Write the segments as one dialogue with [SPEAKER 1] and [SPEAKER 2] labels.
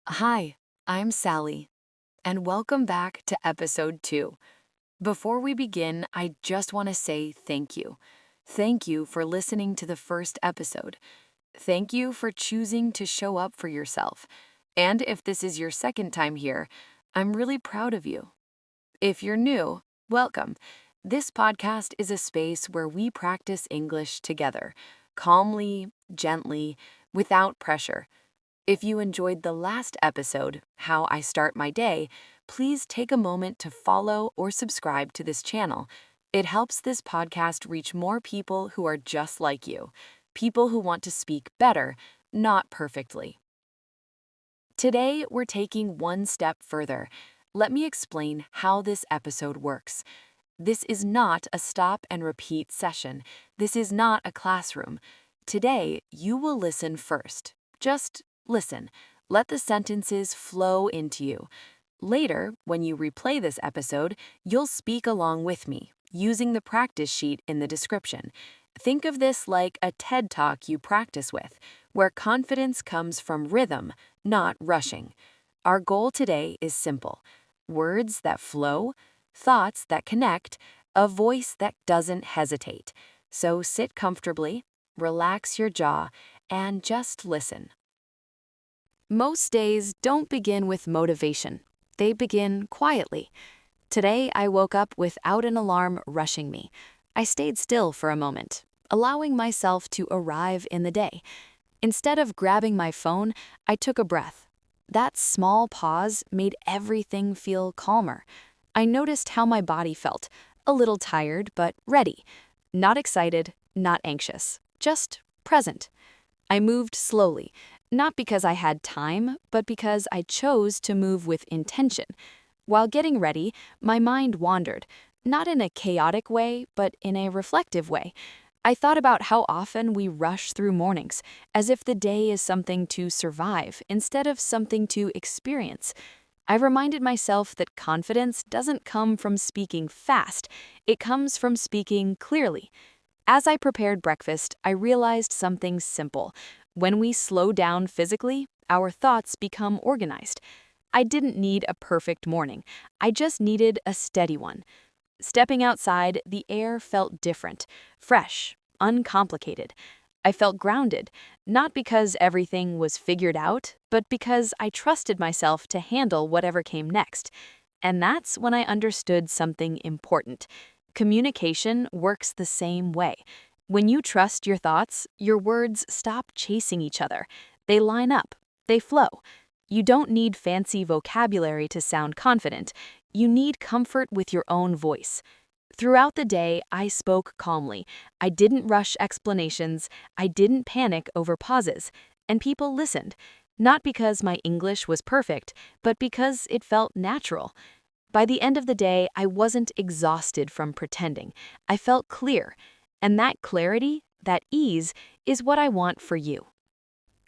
[SPEAKER 1] Hi, I'm Sally, and welcome back to episode 2. Before we begin, I just want to say thank you. Thank you for listening to the first episode. Thank you for choosing to show up for yourself. And if this is your second time here, I'm really proud of you. If you're new, welcome. This podcast is a space where we practice English together, calmly, gently, without pressure. If you enjoyed the last episode, How I Start My Day, please take a moment to follow or subscribe to this channel. It helps this podcast reach more people who are just like you, people who want to speak better, not perfectly. Today, we're taking one step further. Let me explain how this episode works. This is not a stop and repeat session. This is not a classroom. Today, you will listen first. Just listen. Let the sentences flow into you. Later, when you replay this episode, you'll speak along with me, using the practice sheet in the description. Think of this like a TED Talk you practice with, where confidence comes from rhythm, not rushing. Our goal today is simple: words that flow, thoughts that connect, a voice that doesn't hesitate. So sit comfortably, relax your jaw, and just listen. Most days don't begin with motivation. They begin quietly. Today, I woke up without an alarm rushing me. I stayed still for a moment, allowing myself to arrive in the day. Instead of grabbing my phone, I took a breath. That small pause made everything feel calmer. I noticed how my body felt, a little tired but ready. Not excited, not anxious, just present. I moved slowly, not because I had time, but because I chose to move with intention. While getting ready, my mind wandered, not in a chaotic way, but in a reflective way. I thought about how often we rush through mornings, as if the day is something to survive instead of something to experience. I reminded myself that confidence doesn't come from speaking fast, it comes from speaking clearly. As I prepared breakfast, I realized something simple. When we slow down physically, our thoughts become organized. I didn't need a perfect morning. I just needed a steady one. Stepping outside, the air felt different, fresh, uncomplicated. I felt grounded, not because everything was figured out, but because I trusted myself to handle whatever came next. And that's when I understood something important. Communication works the same way. When you trust your thoughts, your words stop chasing each other. They line up, they flow. You don't need fancy vocabulary to sound confident. You need comfort with your own voice. Throughout the day, I spoke calmly. I didn't rush explanations. I didn't panic over pauses. And people listened, not because my English was perfect, but because it felt natural. By the end of the day, I wasn't exhausted from pretending. I felt clear. And that clarity, that ease, is what I want for you.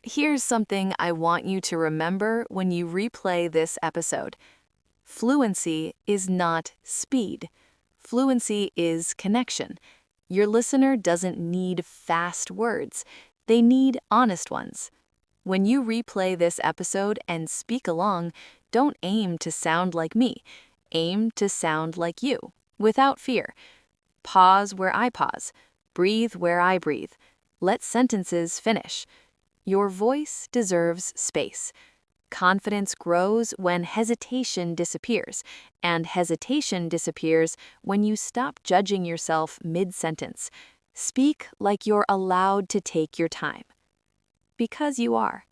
[SPEAKER 1] Here's something I want you to remember when you replay this episode. Fluency is not speed. Fluency is connection. Your listener doesn't need fast words. They need honest ones. When you replay this episode and speak along, don't aim to sound like me. Aim to sound like you, without fear. Pause where I pause. Breathe where I breathe. Let sentences finish. Your voice deserves space. Confidence grows when hesitation disappears, and hesitation disappears when you stop judging yourself mid-sentence. Speak like you're allowed to take your time. Because you are.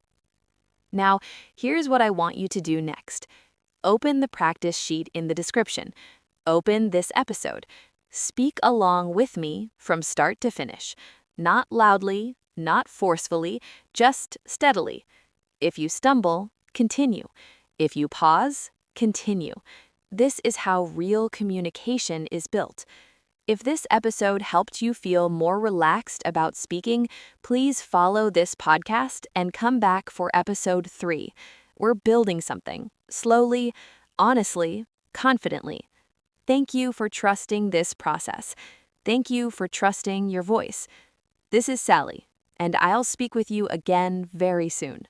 [SPEAKER 1] Now, here's what I want you to do next. Open the practice sheet in the description. Open this episode. Speak along with me from start to finish. Not loudly, not forcefully, just steadily. If you stumble, continue. If you pause, continue. This is how real communication is built. If this episode helped you feel more relaxed about speaking, please follow this podcast and come back for episode 3. We're building something, slowly, honestly, confidently. Thank you for trusting this process. Thank you for trusting your voice. This is Sally, and I'll speak with you again very soon.